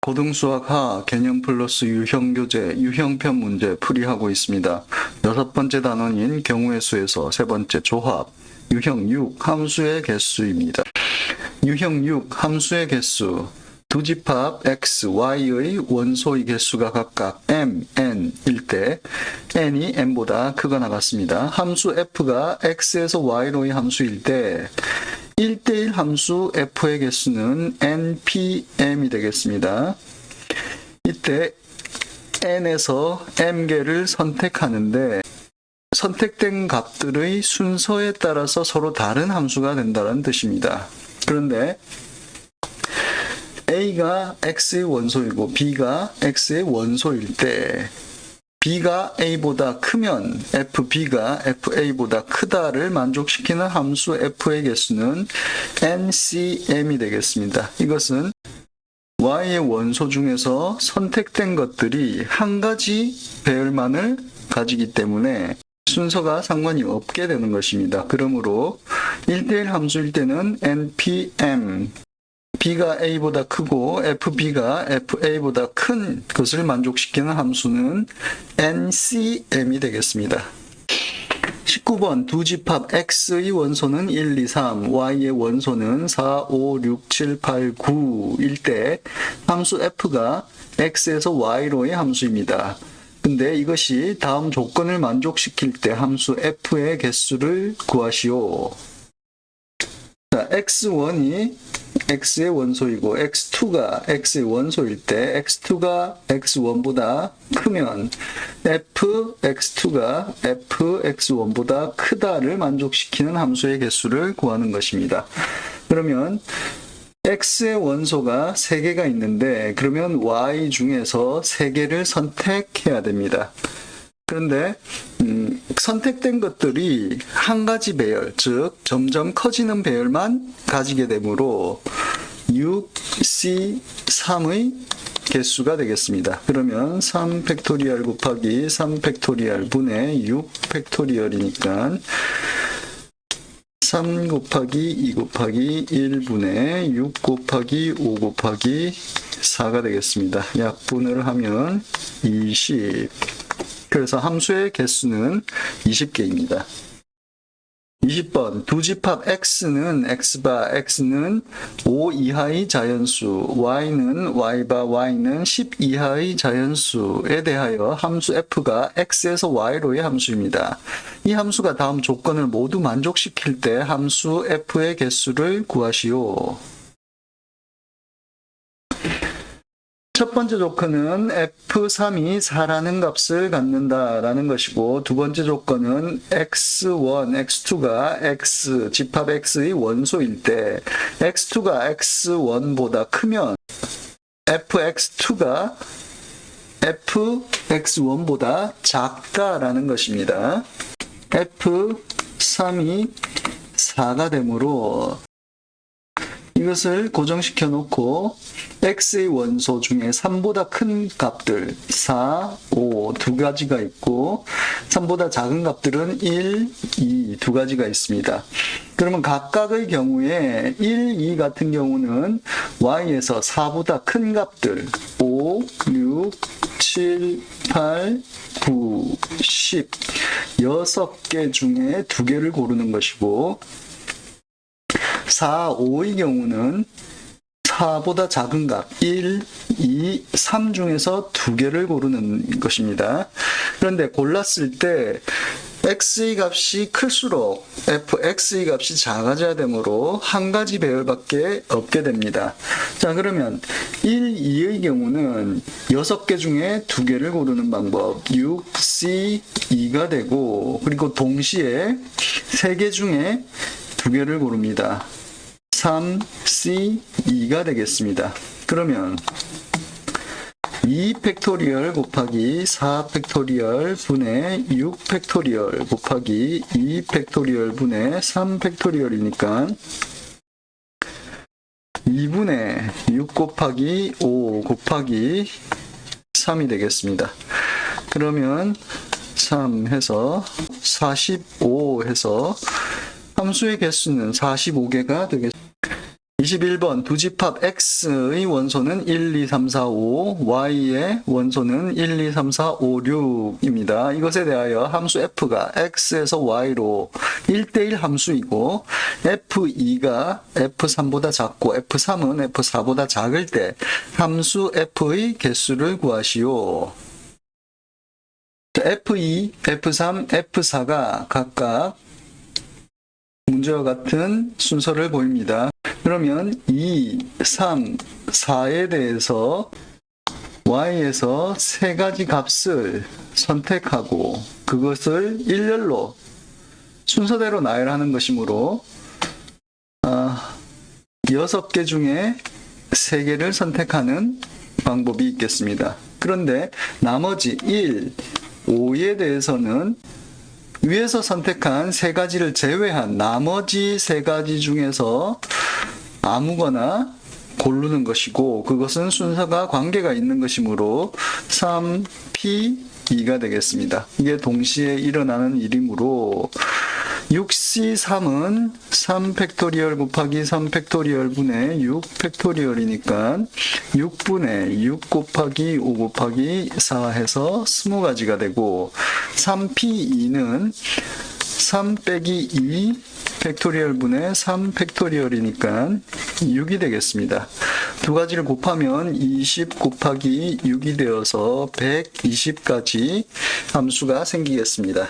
고등수학하 개념 플러스 유형 교재 유형편 문제 풀이하고 있습니다. 6번째 단원인 경우의 수에서 3번째 조합 유형 6 함수의 개수입니다. 유형 6 함수의 개수 두 집합 x, y의 원소의 개수가 각각 m, n일 때 n이 m보다 크거나 같습니다. 함수 f가 x에서 y로의 함수일 때 1대1 함수 f의 개수는 npm이 되겠습니다. 이때 n에서 m개를 선택하는데 선택된 값들의 순서에 따라서 서로 다른 함수가 된다는 뜻입니다. 그런데 a가 x의 원소이고 b가 x의 원소일 때 b가 a보다 크면 fb가 fa보다 크다를 만족시키는 함수 f의 개수는 ncm이 되겠습니다. 이것은 y의 원소 중에서 선택된 것들이 한 가지 배열만을 가지기 때문에 순서가 상관이 없게 되는 것입니다. 그러므로 1대1 함수일 때는 npm b가 a보다 크고 fb가 fa보다 큰 것을 만족시키는 함수는 ncm이 되겠습니다. 19번 두 집합 x의 원소는 1, 2, 3, y의 원소는 4, 5, 6, 7, 8, 9일 때 함수 f가 x에서 y로의 함수입니다. 근데 이것이 다음 조건을 만족시킬 때 함수 f의 개수를 구하시오. 자, x1이 x의 원소이고 x2가 x의 원소일 때 x2가 x1보다 크면 fx2가 fx1보다 크다를 만족시키는 함수의 개수를 구하는 것입니다. 그러면 x의 원소가 3개가 있는데 그러면 y 중에서 3개를 선택해야 됩니다. 그런데 선택된 것들이 한 가지 배열, 즉 점점 커지는 배열만 가지게 되므로 6c3의 개수가 되겠습니다. 그러면 3 팩토리얼 곱하기 3 팩토리얼 분의 6 팩토리얼이니까 3 곱하기 2 곱하기 1분의 6 곱하기 5 곱하기 4가 되겠습니다. 약분을 하면 20. 그래서 함수의 개수는 20개입니다. 20번 두 집합 x는 x바 x는 5 이하의 자연수, y는 y바 y는 10 이하의 자연수에 대하여 함수 f가 x에서 y로의 함수입니다. 이 함수가 다음 조건을 모두 만족시킬 때 함수 f의 개수를 구하시오. 첫 번째 조건은 f3이 4라는 값을 갖는다라는 것이고 두 번째 조건은 x1, x2가 x, 집합 x의 원소일 때 x2가 x1보다 크면 fx2가 fx1보다 작다라는 것입니다. f3이 4가 되므로 이것을 고정시켜 놓고 x의 원소 중에 3보다 큰 값들 4, 5 두 가지가 있고 3보다 작은 값들은 1, 2 두 가지가 있습니다. 그러면 각각의 경우에 1, 2 같은 경우는 y에서 4보다 큰 값들 5, 6, 7, 8, 9, 10 6개 중에 2개를 고르는 것이고 4, 5의 경우는 4보다 작은 값 1, 2, 3 중에서 2개를 고르는 것입니다. 그런데 골랐을 때 x의 값이 클수록 fx의 값이 작아져야 되므로 한 가지 배열밖에 없게 됩니다. 자, 그러면 1, 2의 경우는 6개 중에 2개를 고르는 방법 6, c, 2가 되고 그리고 동시에 3개 중에 2개를 고릅니다. 3, c, 2가 되겠습니다. 그러면 2 팩토리얼 곱하기 4 팩토리얼 분의 6 팩토리얼 곱하기 2 팩토리얼 분의 3 팩토리얼이니까 2분의 6 곱하기 5 곱하기 3이 되겠습니다. 그러면 3 해서 45 해서 함수의 개수는 45개가 되겠습니다. 21번 두 집합 x의 원소는 1, 2, 3, 4, 5, y의 원소는 1, 2, 3, 4, 5, 6입니다. 이것에 대하여 함수 f가 x에서 y로 1대1 함수이고 f2가 f3보다 작고 f3은 f4보다 작을 때 함수 f의 개수를 구하시오. f2, f3, f4가 각각 문제와 같은 순서를 보입니다. 그러면 2, 3, 4에 대해서 y에서 세 가지 값을 선택하고 그것을 일렬로 순서대로 나열하는 것이므로 6개 중에 3개를 선택하는 방법이 있겠습니다. 그런데 나머지 1, 5에 대해서는 위에서 선택한 3가지를 제외한 나머지 3가지 중에서 아무거나 고르는 것이고 그것은 순서가 관계가 있는 것이므로 3P2가 되겠습니다. 이게 동시에 일어나는 일이므로 6C3은 3팩토리얼 곱하기 3팩토리얼 분의 6팩토리얼이니까 6분의 6 곱하기 5 곱하기 4 해서 20가지가 되고 3P2는 3 빼기 2 팩토리얼 분의 3 팩토리얼이니까 6이 되겠습니다. 두 가지를 곱하면 20 곱하기 6이 되어서 120까지 함수가 생기겠습니다.